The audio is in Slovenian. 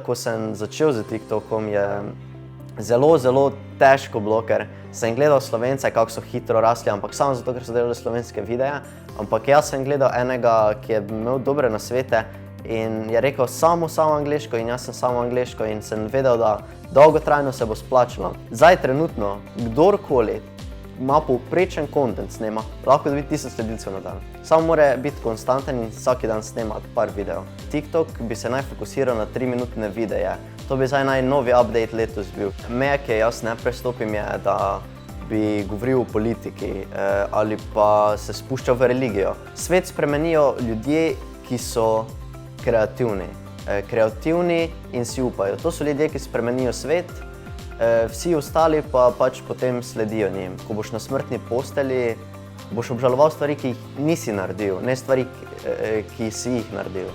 Ko sem začel z TikTokom, je zelo težko bilo, ker sem gledal Slovence, kako so hitro rasli, ampak samo zato, ker so delali slovenske videe. Ampak jaz sem gledal enega, ki je imel dobre nasvete in je rekel samo angleško in jaz sem samo angleško in sem vedel, da dolgotrajno se bo splačalo. Zdaj trenutno, kdorkoli ima povprečen content snema, lahko dobi 1000 sledilcev na dan. Samo mora biti konstanten in vsak dan snemati par videov. TikTok bi se naj fokusiral na 3-minutne videe. To bi zdaj novi update letos bil. Meja, ki jaz ne prestopim, je, da bi govoril o politiki ali pa se spuščal v religijo. Svet spremenijo ljudje, ki so kreativni in si upajo. To so ljudje, ki spremenijo svet, vsi ostali pa pač potem sledijo njim. Ko boš na smrtni postelji, boš obžaloval stvari, ki jih nisi naredil, ne stvari, ki si jih naredil.